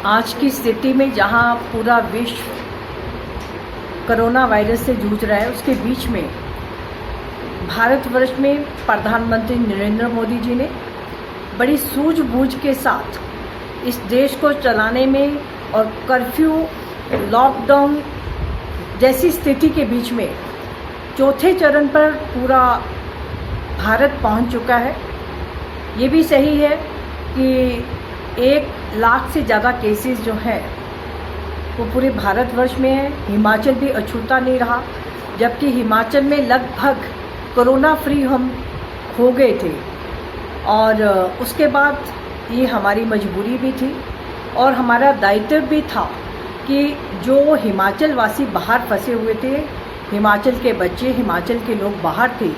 आज की स्थिति में जहां पूरा विश्व कोरोना वायरस से जूझ रहा है, उसके बीच में भारतवर्ष में प्रधानमंत्री नरेंद्र मोदी जी ने बड़ी सूझबूझ के साथ इस देश को चलाने में और कर्फ्यू, लॉकडाउन जैसी स्थिति के बीच में चौथे चरण पर पूरा भारत पहुंच चुका है। ये भी सही है कि 1 लाख से ज़्यादा केसेस जो हैं वो पूरे भारतवर्ष में है। हिमाचल भी अछूता नहीं रहा, जबकि हिमाचल में लगभग कोरोना फ्री हम हो गए थे। और उसके बाद ये हमारी मजबूरी भी थी और हमारा दायित्व भी था कि जो हिमाचल वासी बाहर फंसे हुए थे, हिमाचल के बच्चे, हिमाचल के लोग बाहर थे,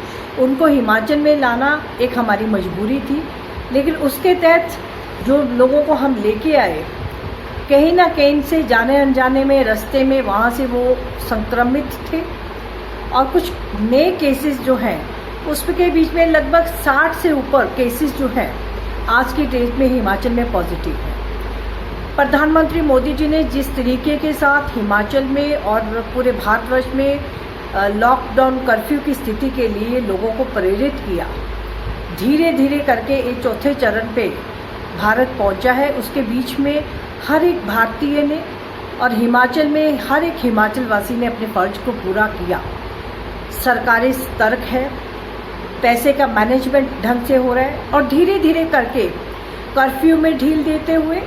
उनको हिमाचल में लाना एक हमारी मजबूरी थी। लेकिन उसके तहत जो लोगों को हम लेके आए, कहीं ना कहीं से जाने अनजाने में रास्ते में वहाँ से वो संक्रमित थे और कुछ नए केसेस जो हैं उसके बीच में लगभग 60 से ऊपर केसेस जो हैं आज की डेट में हिमाचल में पॉजिटिव हैं। प्रधानमंत्री मोदी जी ने जिस तरीके के साथ हिमाचल में और पूरे भारतवर्ष में लॉकडाउन कर्फ्यू की स्थिति के लिए लोगों को प्रेरित किया, धीरे धीरे करके एक चौथे चरण पे भारत पहुंचा है। उसके बीच में हर एक भारतीय ने और हिमाचल में हर एक हिमाचल वासी ने अपने फर्ज को पूरा किया। सरकारें सतर्क है, पैसे का मैनेजमेंट ढंग से हो रहा है और धीरे धीरे करके कर्फ्यू में ढील देते हुए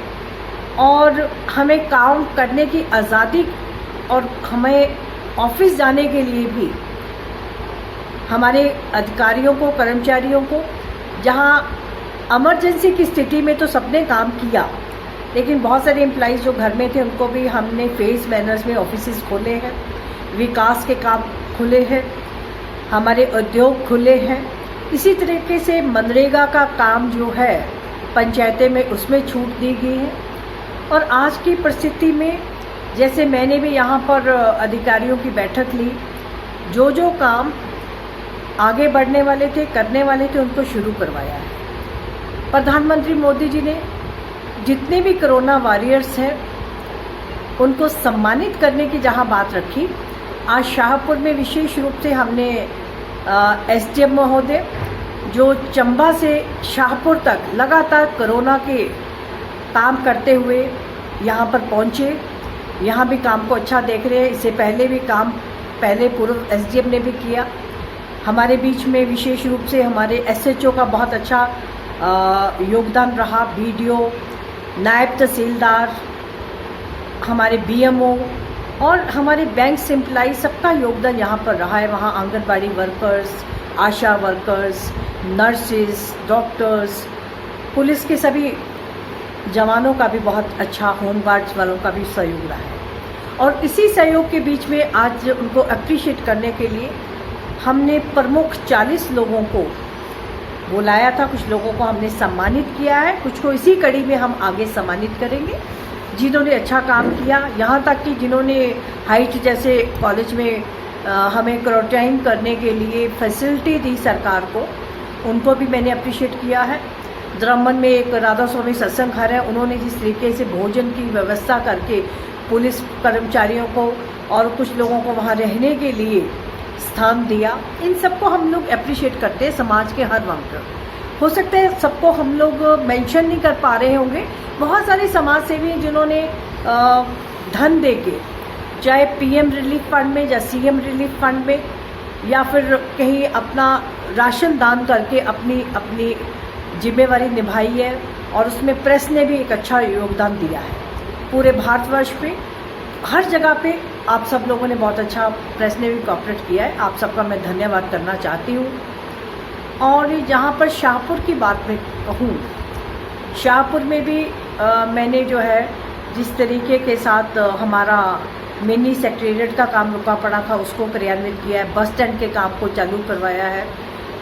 और हमें काम करने की आज़ादी और हमें ऑफिस जाने के लिए भी हमारे अधिकारियों को, कर्मचारियों को, जहां इमरजेंसी की स्थिति में तो सबने काम किया, लेकिन बहुत सारे एम्प्लॉइज़ जो घर में थे उनको भी हमने फेस मैनर्स में ऑफिसेज खोले हैं, विकास के काम खुले हैं, हमारे उद्योग खुले हैं। इसी तरीके से मनरेगा का काम जो है पंचायतें में उसमें छूट दी गई है। और आज की परिस्थिति में जैसे मैंने भी यहाँ पर अधिकारियों की बैठक ली, जो जो काम आगे बढ़ने वाले थे, करने वाले थे, उनको शुरू करवाया है। प्रधानमंत्री मोदी जी ने जितने भी कोरोना वॉरियर्स हैं उनको सम्मानित करने की जहाँ बात रखी, आज शाहपुर में विशेष रूप से हमने एसडीएम महोदय जो चंबा से शाहपुर तक लगातार कोरोना के काम करते हुए यहाँ पर पहुँचे, यहाँ भी काम को अच्छा देख रहे हैं। इससे पहले भी काम पूर्व एसडीएम ने भी किया। हमारे बीच में विशेष रूप से हमारे एसएचओ का बहुत अच्छा योगदान रहा, बीडीओ, नायब तहसीलदार, हमारे बीएमओ और हमारे बैंक एम्प्लॉई, सबका योगदान यहाँ पर रहा है। वहाँ आंगनबाड़ी वर्कर्स, आशा वर्कर्स, नर्सेस, डॉक्टर्स, पुलिस के सभी जवानों का भी बहुत अच्छा, होम गार्ड्स वालों का भी सहयोग रहा है। और इसी सहयोग के बीच में आज उनको अप्रिशिएट करने के लिए हमने प्रमुख 40 लोगों को बुलाया था। कुछ लोगों को हमने सम्मानित किया है, कुछ को इसी कड़ी में हम आगे सम्मानित करेंगे जिन्होंने अच्छा काम किया। यहाँ तक कि जिन्होंने हाइट जैसे कॉलेज में हमें क्वारंटाइन करने के लिए फैसिलिटी दी सरकार को, उनको भी मैंने अप्रिशिएट किया है। द्रमन में एक राधा स्वामी सत्संग घर है, उन्होंने जिस तरीके से भोजन की व्यवस्था करके पुलिस कर्मचारियों को और कुछ लोगों को वहाँ रहने के लिए स्थान दिया, इन सबको हम लोग अप्रिशिएट करते हैं। समाज के हर वर्ग पर हो सकता है सबको हम लोग मेंशन नहीं कर पा रहे होंगे, बहुत सारे समाज सेवी जिन्होंने धन देके, चाहे पीएम रिलीफ फंड में या सीएम रिलीफ फंड में या फिर कहीं अपना राशन दान करके अपनी जिम्मेवारी निभाई है। और उसमें प्रेस ने भी एक अच्छा योगदान दिया है। पूरे भारतवर्ष पे हर जगह पे आप सब लोगों ने बहुत अच्छा, प्रेस ने भी कोऑपरेट किया है। आप सबका मैं धन्यवाद करना चाहती हूँ। और जहाँ पर शाहपुर की बात मैं कहूँ, शाहपुर में भी मैंने जो है जिस तरीके के साथ हमारा मिनी सेक्रेटरीट का काम रुका पड़ा था उसको क्रियान्वित किया है, बस स्टैंड के काम को चालू करवाया है।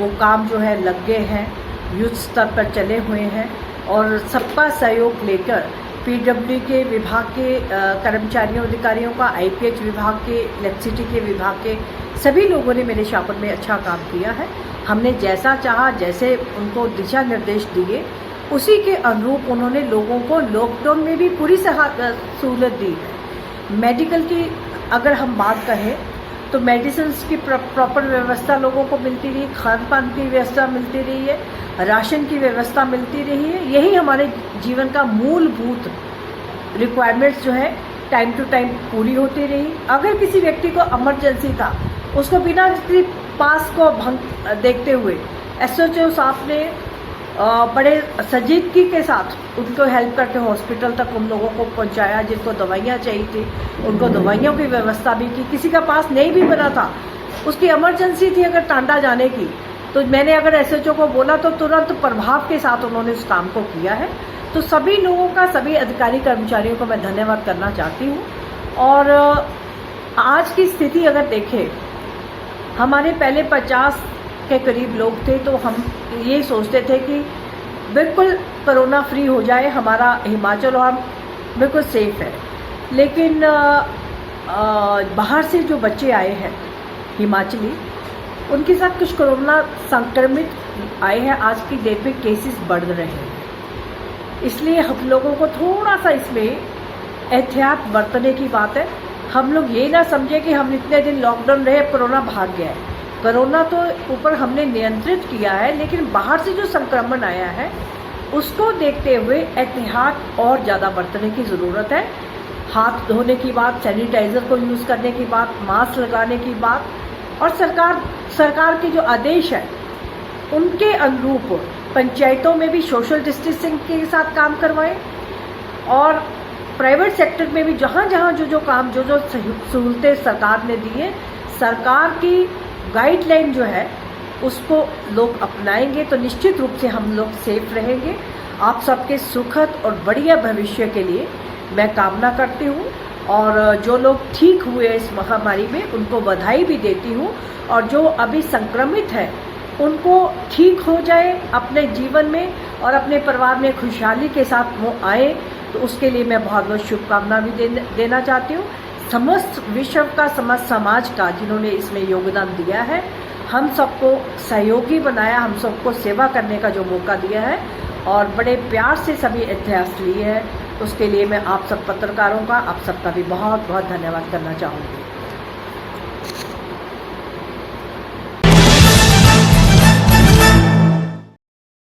वो काम जो है लग गए हैं, युद्ध स्तर पर चले हुए हैं और सबका सहयोग लेकर पीडब्ल्यू के विभाग के कर्मचारियों, अधिकारियों का, आईपीएच विभाग के, इलेक्ट्रिसिटी के विभाग के सभी लोगों ने मेरे शाहपुर में अच्छा काम किया है। हमने जैसा चाहा, जैसे उनको दिशा निर्देश दिए उसी के अनुरूप उन्होंने लोगों को लॉकडाउन में भी पूरी सहूलत दी है। मेडिकल की अगर हम बात करें तो मेडिसिन की प्रॉपर व्यवस्था लोगों को मिलती रही, खान पान की व्यवस्था मिलती रही है, राशन की व्यवस्था मिलती रही है। यही हमारे जीवन का मूलभूत रिक्वायरमेंट्स जो है टाइम टू टाइम पूरी होती रही। अगर किसी व्यक्ति को इमरजेंसी था, उसको बिना किसी पास को भंग देखते हुए एसएचओ साहब ने बड़े संजीदगी के साथ उनको हेल्प करके हॉस्पिटल तक उन लोगों को पहुंचाया जिनको दवाइयाँ चाहिए थी, उनको दवाइयों की व्यवस्था भी की। किसी का पास नहीं भी बना था, उसकी इमरजेंसी थी अगर टांडा जाने की, तो मैंने अगर एसएचओ को बोला तो तुरंत प्रभाव के साथ उन्होंने उस काम को किया है। तो सभी लोगों का, सभी अधिकारी कर्मचारियों को मैं धन्यवाद करना चाहती हूँ। और आज की स्थिति अगर देखें, हमारे पहले 50 के करीब लोग थे, तो हम ये सोचते थे कि बिल्कुल कोरोना फ्री हो जाए हमारा हिमाचल और हम बिल्कुल सेफ है। लेकिन बाहर से जो बच्चे आए हैं हिमाचली, उनके साथ कुछ कोरोना संक्रमित आए हैं। आज की डेट में केसेस बढ़ रहे हैं, इसलिए हम लोगों को थोड़ा सा इसमें एहतियात बरतने की बात है। हम लोग ये ना समझे कि हम इतने दिन लॉकडाउन रहे, कोरोना भाग गया है। कोरोना तो ऊपर हमने नियंत्रित किया है, लेकिन बाहर से जो संक्रमण आया है उसको देखते हुए एहतियात और ज़्यादा बरतने की ज़रूरत है। हाथ धोने की बात, सैनिटाइज़र को यूज़ करने की बात, मास्क लगाने की बात, और सरकार के जो आदेश है उनके अनुरूप पंचायतों में भी सोशल डिस्टेंसिंग के साथ काम करवाएं, और प्राइवेट सेक्टर में भी जहाँ जहाँ जो काम जो सहूलतें सरकार ने दी है, सरकार की गाइडलाइन जो है उसको लोग अपनाएंगे तो निश्चित रूप से हम लोग सेफ रहेंगे। आप सबके सुखद और बढ़िया भविष्य के लिए मैं कामना करती हूँ, और जो लोग ठीक हुए इस महामारी में उनको बधाई भी देती हूँ, और जो अभी संक्रमित है उनको ठीक हो जाए अपने जीवन में और अपने परिवार में खुशहाली के साथ वो आए, तो उसके लिए मैं बहुत बहुत शुभकामना भी देना चाहती हूँ। समस्त विश्व का, समस्त समाज का जिन्होंने इसमें योगदान दिया है, हम सबको सहयोगी बनाया, हम सबको सेवा करने का जो मौका दिया है और बड़े प्यार से सभी इतिहास लिए है, उसके लिए मैं आप सब पत्रकारों का, आप सबका भी बहुत बहुत धन्यवाद करना चाहूँगी।